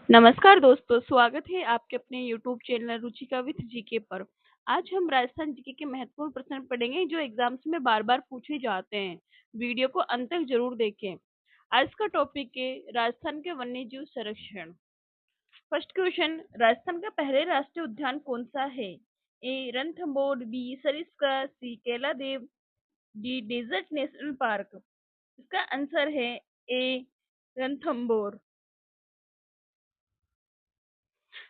नमस्कार दोस्तों, स्वागत है आपके अपने YouTube channel Ruchika with GK पर। आज हम राजस्थान जीके के महत्वपूर्ण प्रश्न पढ़ेंगे जो एग्जाम्स में बार बार पूछे जाते हैं। वीडियो को अंत तक जरूर देखें। आज का टॉपिक है राजस्थान के वन्य जीव संरक्षण। फर्स्ट क्वेश्चन, राजस्थान का पहले राष्ट्रीय उद्यान कौन सा है? ए रणथंभौर, बी सरिस्का, सी केलादेव, डी डेजर्ट नेशनल पार्क। इसका आंसर है ए रणथंभौर।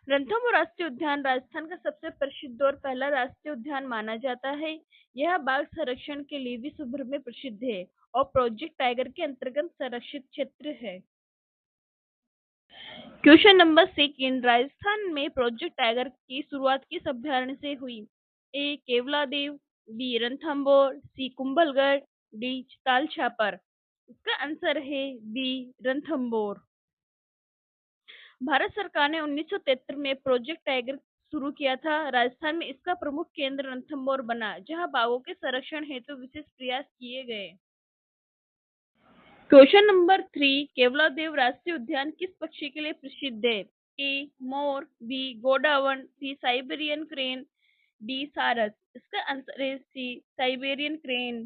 रणथंभौर राष्ट्रीय उद्यान राजस्थान का सबसे प्रसिद्ध और पहला राष्ट्रीय उद्यान माना जाता है। यह बाघ संरक्षण के लिए विश्व भर में प्रसिद्ध है और प्रोजेक्ट टाइगर के अंतर्गत संरक्षित क्षेत्र है। क्वेश्चन नंबर 2, राजस्थान में प्रोजेक्ट टाइगर की शुरुआत किस अभ्यारण्य से हुई? ए केवलादेव, बी रणथंभौर, सी कुंभलगढ़, डी ताल छापर। इसका आंसर है बी रणथंभौर। भारत सरकार ने 1973 में प्रोजेक्ट टाइगर शुरू किया था। राजस्थान में इसका प्रमुख केंद्र रणथंभौर बना, जहां बाघों के संरक्षण हेतु विशेष प्रयास किए गए। क्वेश्चन नंबर 3, केवलादेव राष्ट्रीय उद्यान किस पक्षी के लिए प्रसिद्ध है? ए मोर, बी गोडावण, सी साइबेरियन क्रेन, डी सारस। इसका आंसर है सी साइबेरियन क्रेन।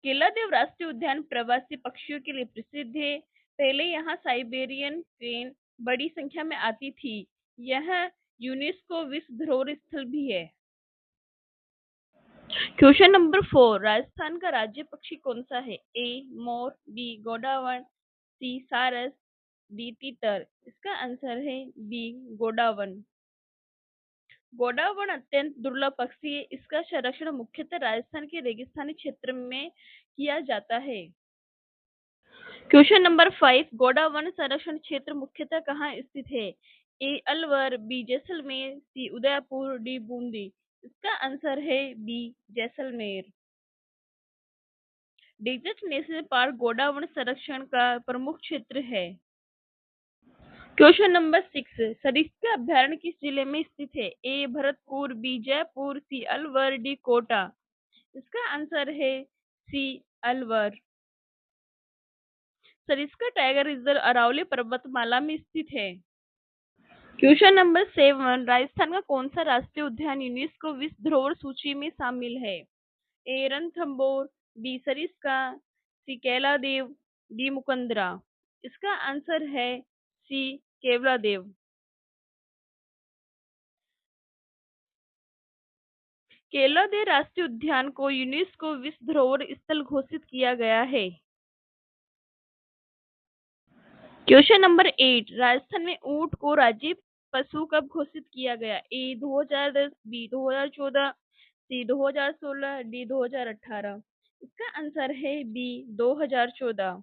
केलादेव राष्ट्रीय उद्यान प्रवासी पक्षियों के लिए प्रसिद्ध है। पहले यहाँ साइबेरियन क्रेन बड़ी संख्या में आती थी। यह यूनेस्को विश्व धरोहर स्थल भी है। क्वेश्चन नंबर 4, राजस्थान का राज्य पक्षी कौन सा है? ए मोर, बी गोडावण, सी सारस, डी तीतर। इसका आंसर है बी गोडावण। गोडावण अत्यंत दुर्लभ पक्षी है। इसका संरक्षण मुख्यतः राजस्थान के रेगिस्तानी क्षेत्र में किया जाता है। क्वेश्चन नंबर 5, गोडावण संरक्षण क्षेत्र मुख्यतः कहाँ स्थित है? A Alwar, B Jaisalmer, C Udaipur, D Bundi. इसका आंसर है B Jaisalmer. Desert national park गोडावण संरक्षण का प्रमुख क्षेत्र है। क्वेश्चन नंबर 6, सरिस्का अभ्यारण्य किस जिले में स्थित है? ए भरतपुर, बी जयपुर, सी अलवर, डी कोटा। इसका आंसर है सी अलवर। सरिस्का टाइगर रिजर्व अरावली पर्वतमाला में स्थित है। क्वेश्चन नंबर 7, राजस्थान का कौन सा राष्ट्रीय उद्यान यूनेस्को विश्व धरोहर सूची में शामिल है? ए रणथंभौर, बी सरिस्का, सी केलादेव, डी मुकंदरा। इसका आंसर है सी केवलादेव। केलादेव राष्ट्रीय उद्यान को यूनेस्को विश्व धरोहर स्थल घोषित किया गया है। क्वेश्चन नंबर 8, राजस्थान में ऊंट को राज्य पशु कब घोषित किया गया? ए 2010, बी 2014, सी 2016, डी 2018। इसका आंसर है बी 2014।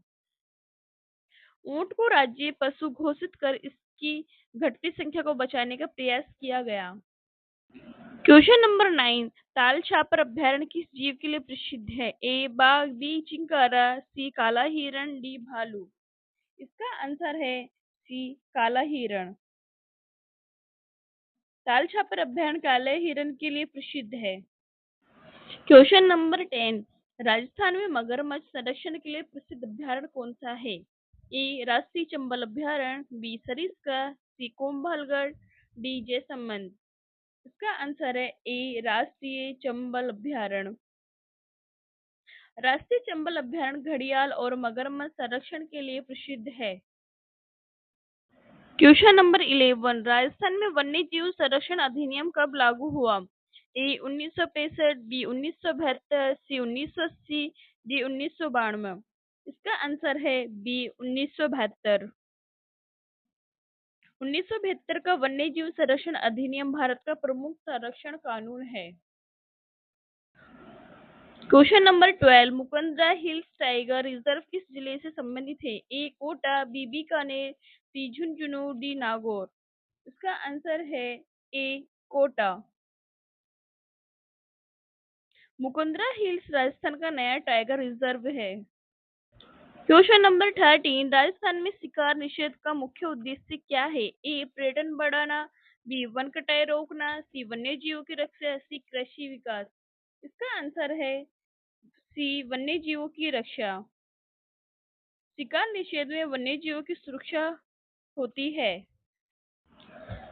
ऊंट को राज्य पशु घोषित कर इसकी घटती संख्या को बचाने का प्रयास किया गया। क्वेश्चन नंबर 9, ताल छापर अभ्यारण्य किस जीव के लिए प्रसिद्ध है? ए बाघ, बी चिंकारा, सी काला हिरण, डी भालू। इसका आंसर है सी काला हिरण। ताल छापर अभ्यारण्य काले हिरण के लिए प्रसिद्ध है। क्वेश्चन नंबर 10, राजस्थान में मगरमच्छ संरक्षण के लिए प्रसिद्ध अभ्यारण्य कौन सा है? ए राष्ट्रीय चंबल अभ्यारण्य, बी सरिस्का, सी कुंभलगढ़, डी जैसलमेर। इसका आंसर है ए राष्ट्रीय चंबल अभ्यारण्य। राष्ट्रीय चंबल अभ्यारण्य घड़ियाल और मगरमच्छ संरक्षण के लिए प्रसिद्ध है। क्वेश्चन नंबर 11, राजस्थान में वन्य जीव संरक्षण अधिनियम कब लागू हुआ? ए 1965, बी 1972, सी 1980, डी 1992। इसका आंसर है बी 1972। 1972 का वन्य जीव संरक्षण अधिनियम भारत का प्रमुख संरक्षण कानून है। Question number 12, Mukundra hills tiger reserve किस जिले से संबंधित है? ए कोटा, बी बीकानेर, सी झुंझुनू, डी नागौर। इसका आंसर है ए कोटा। मुकुंदरा हिल्स राजस्थान का नया टाइगर रिजर्व है। क्वेश्चन नंबर 13, राजस्थान में शिकार निषेध का मुख्य उद्देश्य क्या है? ए पर्यटन बढ़ाना, बी वन कटाई रोकना, सी वन्य जीवों की रक्षा, सी कृषि विकास। इसका आंसर है सी वन्य जीवों की रक्षा। शिकार निषेध में वन्य जीवों की सुरक्षा होती है।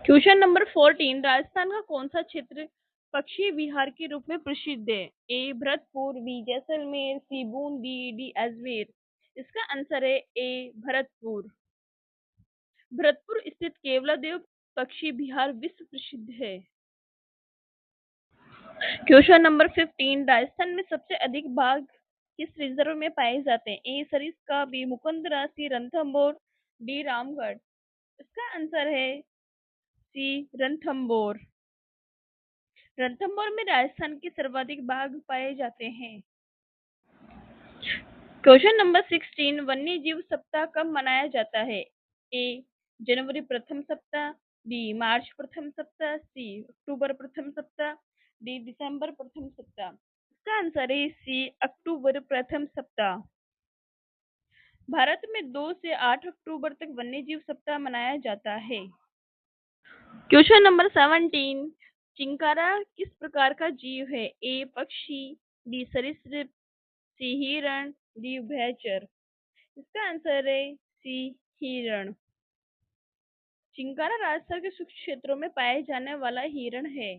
क्वेश्चन नंबर 14, राजस्थान का कौन सा क्षेत्र पक्षी विहार के रूप में प्रसिद्ध है? ए भरतपुर, बी जैसलमेर, सी बूंदी, डी अजमेर। इसका आंसर है ए भरतपुर। भरतपुर स्थित केवलादेव पक्षी विहार विश्व प्रसिद्ध है। क्वेश्चन नंबर 15, राजस्थान में सबसे अधिक बाघ किस रिजर्व में पाए जाते हैं? ए सरिस्का, बी मुकुंदरा, सी रणथंभौर, डी रामगढ़। इसका आंसर है सी रणथंभौर। रणथंभौर में राजस्थान के सर्वाधिक बाघ पाए जाते हैं। क्वेश्चन नंबर 16, वन्य जीव सप्ताह कब मनाया जाता है? ए जनवरी प्रथम सप्ताह, बी मार्च प्रथम सप्ताह, सी अक्टूबर प्रथम सप्ताह, डी दिसंबर प्रथम सप्ताह। इसका आंसर है सी अक्टूबर प्रथम सप्ताह। भारत में 2 से 8 अक्टूबर तक वन्य जीव सप्ताह मनाया जाता है। क्वेश्चन नंबर 17, चिंकारा किस प्रकार का जीव है? ए पक्षी, बी सरीसृप, सी हिरण, डी उभयचर। इसका आंसर है सी हिरण। चिंकारा राजस्थान के शुष्क क्षेत्रों में पाए जाने वाला हिरण है।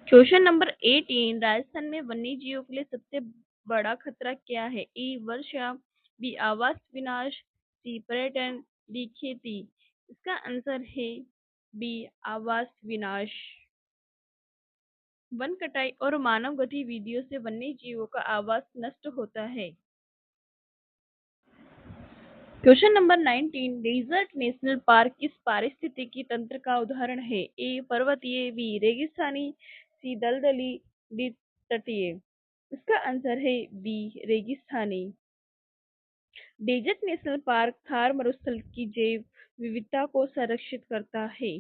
क्वेश्चन नंबर 18, राजस्थान में वन्य जीवों के लिए सबसे बड़ा खतरा क्या है? ए वर्षा, बी आवास विनाश, सी पर्यटन, डी खेती। इसका आंसर है बी आवास विनाश। वन कटाई और मानव गतिविधियों से वन्य जीवों का आवास नष्ट होता है। Question number 19, desert national park किस पारिस्थितिकी तंत्र का उदाहरण है? ए पर्वतीय, बी रेगिस्तानी, सी दलदली, डी तटीय। इसका आंसर है बी रेगिस्तानी। डेजर्ट नेशनल पार्क थार मरुस्थल की जैव विविधता को संरक्षित करता है।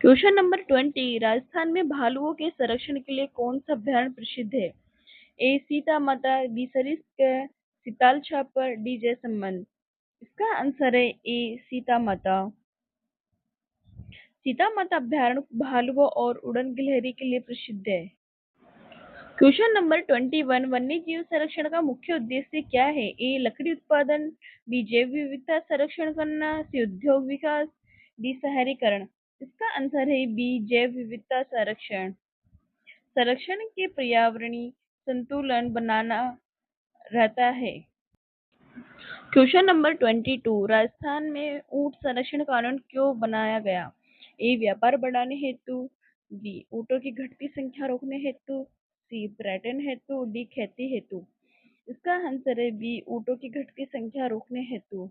क्वेश्चन नंबर 20, राजस्थान में भालुओं के संरक्षण के लिए कौन सा अभ्यारण्य प्रसिद्ध है? ए सीता माता, बी सरिस्का, सी ताल छापर, डी जयसमंद। इसका आंसर है ए सीता माता। सीता माता अभ्यारण्य भालुओं और उड़न गिलहरी के लिए प्रसिद्ध है। क्वेश्चन नंबर 21, वन्य जीव संरक्षण का मुख्य उद्देश्य क्या है? ए लकड़ी उत्पादन, बी जैव विविधता संरक्षण करना, सी उद्योग विकास, डी शहरीकरण। इसका आंसर है बी जैव विविधता संरक्षण। संरक्षण के पर्यावरणीय संतुलन बनाना रहता है। क्वेश्चन नंबर 22, राजस्थान में ऊंट संरक्षण कानून क्यों बनाया गया? ए व्यापार बढ़ाने हेतु, बी ऊंटों की घटती संख्या रोकने हेतु, सी पर्यटन हेतु, डी खेती हेतु। इसका आंसर है बी ऊंटों की घटती संख्या रोकने हेतु।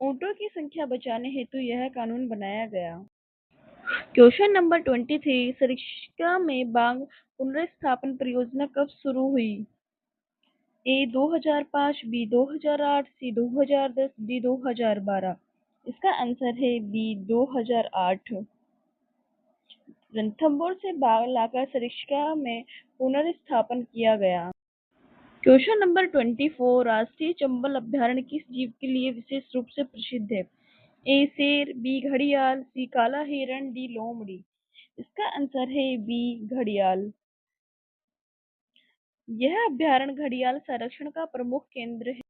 ऊंटों की संख्या बचाने हेतु यह कानून बनाया गया। क्वेश्चन नंबर 23, सरिस्का में बाघ पुनर्स्थापन परियोजना कब शुरू हुई? ए 2005, बी 2008, सी 2010, डी 2012। इसका आंसर है बी 2008। रणथंभौर से बाघ लाकर सरिस्का में पुनर्स्थापन किया गया। क्वेश्चन नंबर 24, राष्ट्रीय चंबल अभ्यारण्य किस जीव के लिए विशेष रूप से प्रसिद्ध है? ए शेर, बी घड़ियाल, सी काला हिरण, डी लोमड़ी। इसका आंसर है बी घड़ियाल। यह अभ्यारण्य घड़ियाल संरक्षण का प्रमुख केंद्र है।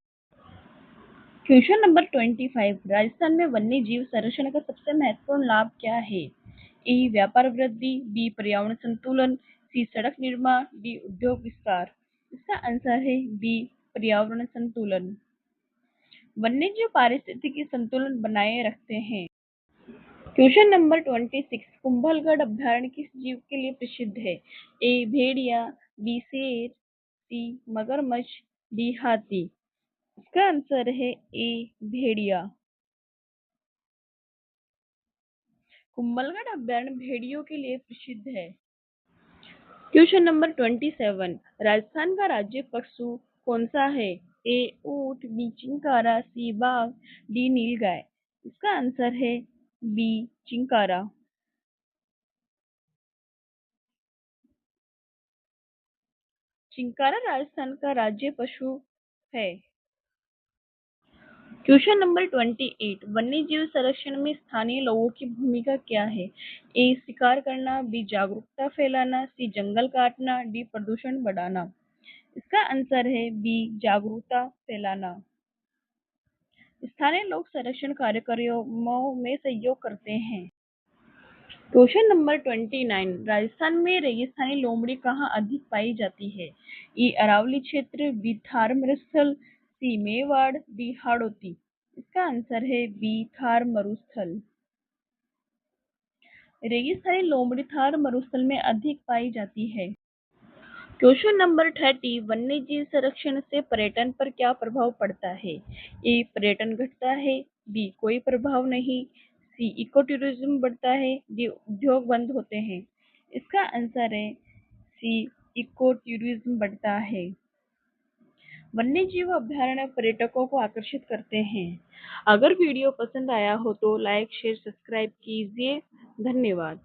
क्वेश्चन नंबर 25, राजस्थान में वन्य जीव संरक्षण का सबसे महत्वपूर्ण लाभ क्या है? ए व्यापार वृद्धि, बी पर्यावरण संतुलन, सी सड़क निर्माण, डी उद्योग विस्तार। इसका आंसर है बी पर्यावरण संतुलन। वन्य जीव पारिस्थितिकी संतुलन बनाए रखते हैं। क्वेश्चन नंबर 26, कुंभलगढ़ अभ्यारण्य किस जीव के लिए प्रसिद्ध है? ए भेड़िया, बी शेर, सी मगरमच्छ, डी हाथी। इसका आंसर है ए भेड़िया। कुंभलगढ़ अभ्यारण्य भेड़ियों के लिए प्रसिद्ध है। क्वेश्चन नंबर 27, राजस्थान का राज्य पशु कौन सा है? ए ऊंट, बी चिंकारा, सी बाघ, डी नीलगाय। इसका आंसर है बी चिंकारा। चिंकारा राजस्थान का राज्य पशु है। क्वेश्चन नंबर 28, वन्य जीव संरक्षण में स्थानीय लोगों की भूमिका क्या है? ए शिकार करना, बी जागरूकता फैलाना, सी जंगल काटना, डी प्रदूषण बढ़ाना। इसका आंसर है बी जागरूकता फैलाना। स्थानीय लोग संरक्षण कार्यक्रमों में सहयोग करते हैं। क्वेश्चन नंबर 29, राजस्थान में रेगिस्तानी लोमड़ी कहाँ अधिक पाई जाती है? ई अरावली क्षेत्र, बी थार मरुस्थल, सी मेवाड़, डी हाड़ौती। इसका आंसर है बी थार मरुस्थल। रेगिस्तानी लोमड़ी थार मरुस्थल में अधिक पाई जाती है। क्वेश्चन नंबर 30, वन्यजीव संरक्षण से पर्यटन पर क्या प्रभाव पड़ता है? ए पर्यटन घटता है, बी कोई प्रभाव नहीं, सी इको टूरिज्म बढ़ता है, डी उद्योग बंद होते हैं। इसका आंसर है सी इको टूरिज्म बढ़ता है। वन्यजीव अभयारण्य पर्यटकों को आकर्षित करते हैं। अगर वीडियो पसंद आया हो तो लाइक शेयर सब्सक्राइब कीजिए। धन्यवाद।